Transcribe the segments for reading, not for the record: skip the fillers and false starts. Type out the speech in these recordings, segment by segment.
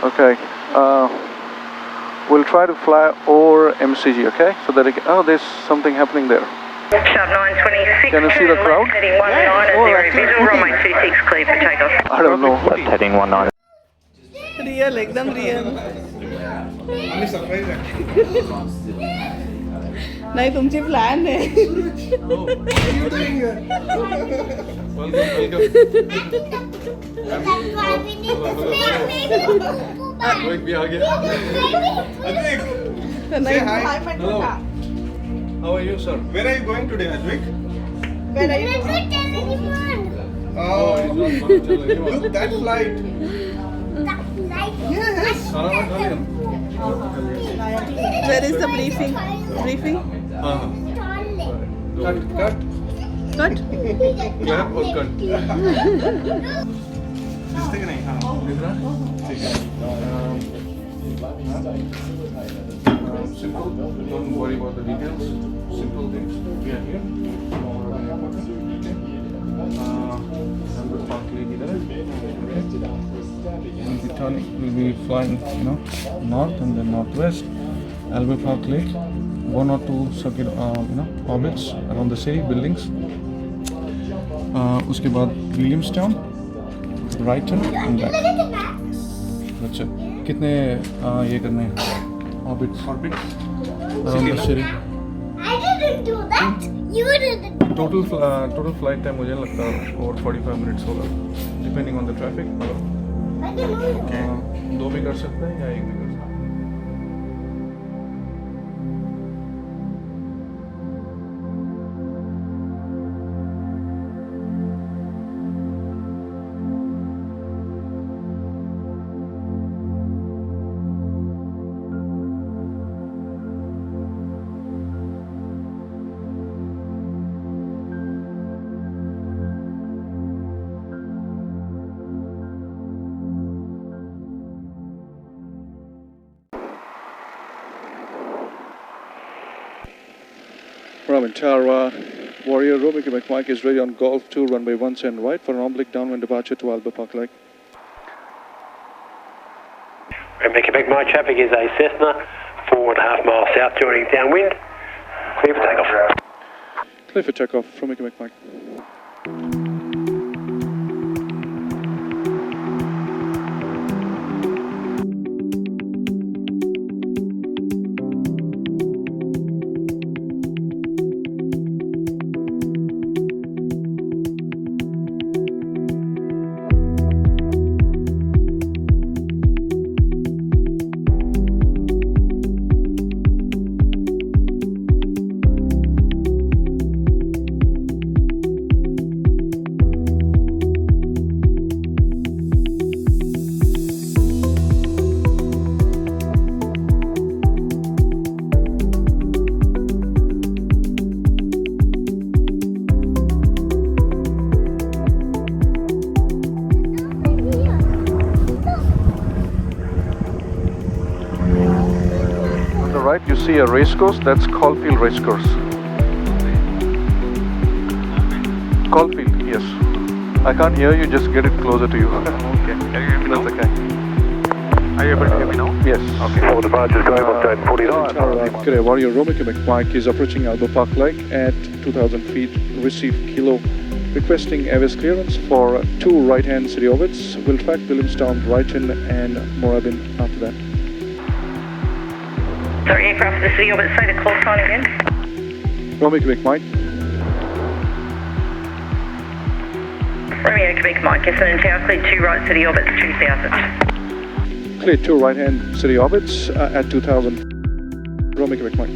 Okay. We'll try to fly over MCG, okay? So that it can, oh, there's something happening there. Sharp 926. Can you see the crowd? Heading 19 visual, runway 26 clear for takeoff. I don't know. Left heading 19. Real, एकदम real. नहीं तुमची plan है. Advik भी आ गया. Advik. नहीं हाय मत बता. How are you, sir? Where are you going today, Advik? Where are you? Oh, he's not going to tell anyone. Look, that flight. Yes. Where is the briefing? Briefing? Cut, cut. Cut? Clap or cut. इस तक नहीं हाँ दिख रहा ठीक है simple don't worry about the details simple things we are here number park इधर है we'll be turning we'll be flying north and then northwest Albert Park Lake 1 or 2 circuit orbits around the city buildings उसके बाद Williamstown right turn and back. अच्छा कितने ये करने हैं orbits around the city. I didn't do that. You didn't. Total flight time मुझे लगता है over 45 minutes होगा depending on the traffic. I didn't know. दो भी कर सकते हैं या एक भी कर सकते हैं. Robin Tower, Warrior Romeo Quebec Mike is ready on Golf 2, runway 17 right for an oblique downwind departure to Albert Park Lake. Romeo Quebec Mike traffic is a Cessna, 4.5 miles south, joining downwind. Clear for takeoff. Clear for takeoff from Quebec Mike. Right, you see a race course, that's Caulfield Race Course. Caulfield, yes. I can't hear you, just get it closer to you. Okay, can you hear me now? That's okay. Are you able to hear me now? Yes. Okay. All departures going on zone 49. Good day, Warrior Romeo Quebec Mike is approaching Albert Park Lake at 2,000 feet. Receive Kilo, requesting AVS clearance for 2 right-hand city orbits. Will track Williamstown, Brighton and Moorabbin after that. Sorry, aircraft for the city orbit, say the call sign again. Romeo Quebec Mike. Romeo Quebec Mike, Essendon Tower, cleared 2 right city orbits, 2000. Clear 2 right-hand city orbits at 2,000. Romeo Quebec Mike.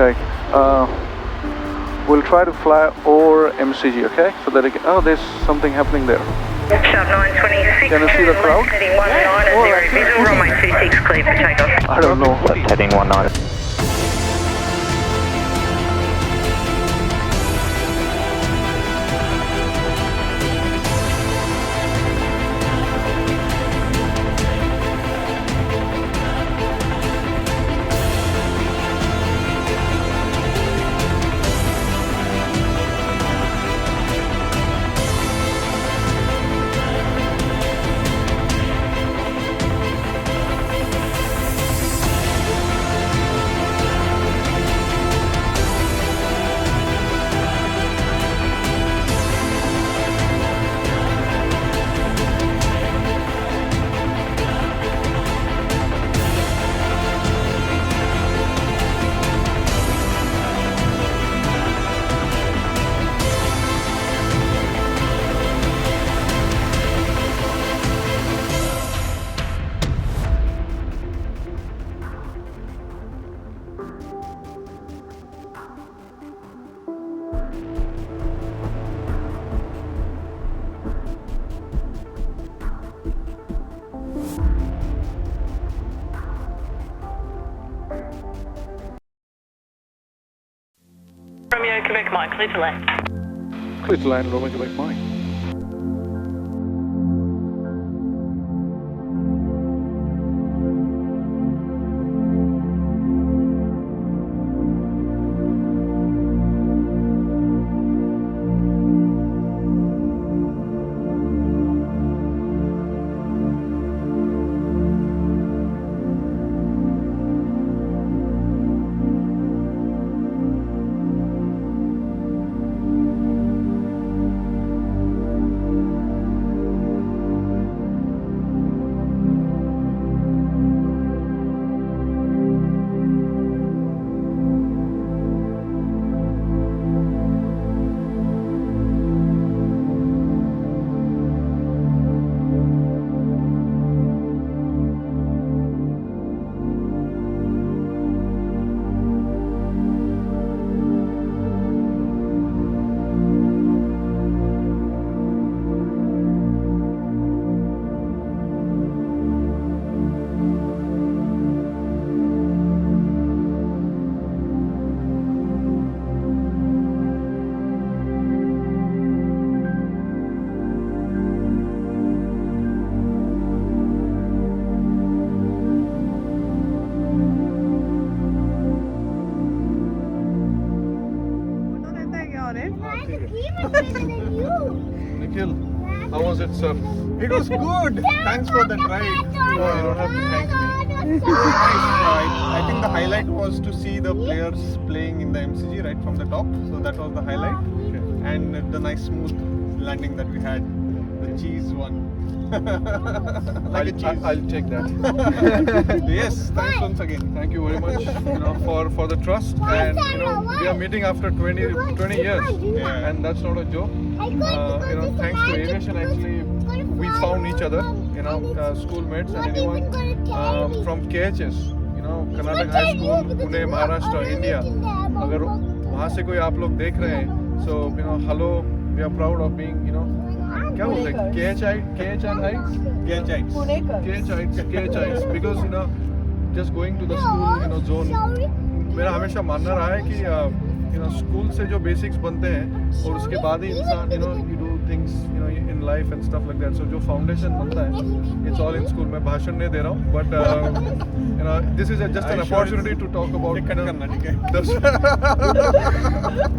Okay. We'll try to fly over MCG, okay? So that it can, oh, there's something happening there. Sharp 926. Can you see the crowd? Heading 19 visual, runway 26 clear for takeoff. I don't know. Left heading 19. Romeo, Quebec, Mike, clear to land. Clear to land, Romeo, Quebec, Mike. Nikhil, how was it, sir? It was good. Thanks for the ride. No, you don't have to thank me. I think the highlight was to see the players playing in the MCG right from the top. So that was the highlight. Okay. And the nice smooth landing that we had. The cheese one. Like a cheese. I'll take that. Yes, thanks once again. Thank you very much, for the trust. And we are meeting after 20 years, Yeah. and that's not a joke. Thanks to Aviation, actually, we found each other. Schoolmates and anyone from KHS, Karnataka High School, Pune, Maharashtra, India. अगर वहाँ से कोई आप लोग देख रहे हैं, so hello, we are proud of being, क्या बोलते हैं, KHItes, because just going to the school, zone. मेरा हमेशा मानना रहा है कि स्कूल से जो बेसिक्स बनते हैं और उसके बाद ही इंसान you do things in life and stuff like that. So जो फाउंडेशन बनता है, it's all in school. मैं भाषण नहीं दे रहा हूँ, but this is just an opportunity to talk about.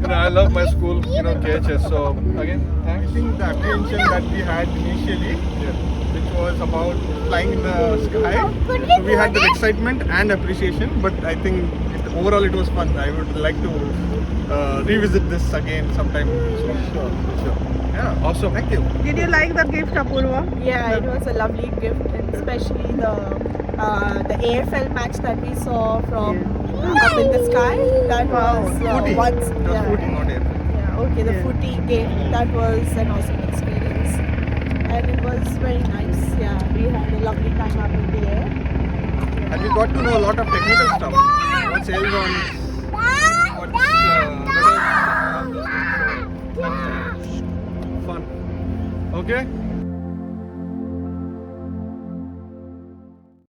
I love my school, KHS. So again, thanks. I think the apprehension that we had initially, which was about flying in the sky, so we had the excitement and appreciation. But I think overall it was fun. I would like to revisit this again sometime soon. Sure. Yeah, awesome. Thank you. Did you like the gift, Apurva? Yeah, it was a lovely gift, and especially the AFL match that we saw from up in the sky. That was once. It was footy, not air. Yeah, okay, the footy game. That was an awesome experience, and it was very nice. Yeah, we had a lovely time up in the air. And we got to know a lot of technical stuff. What's ailerons, fun. Okay?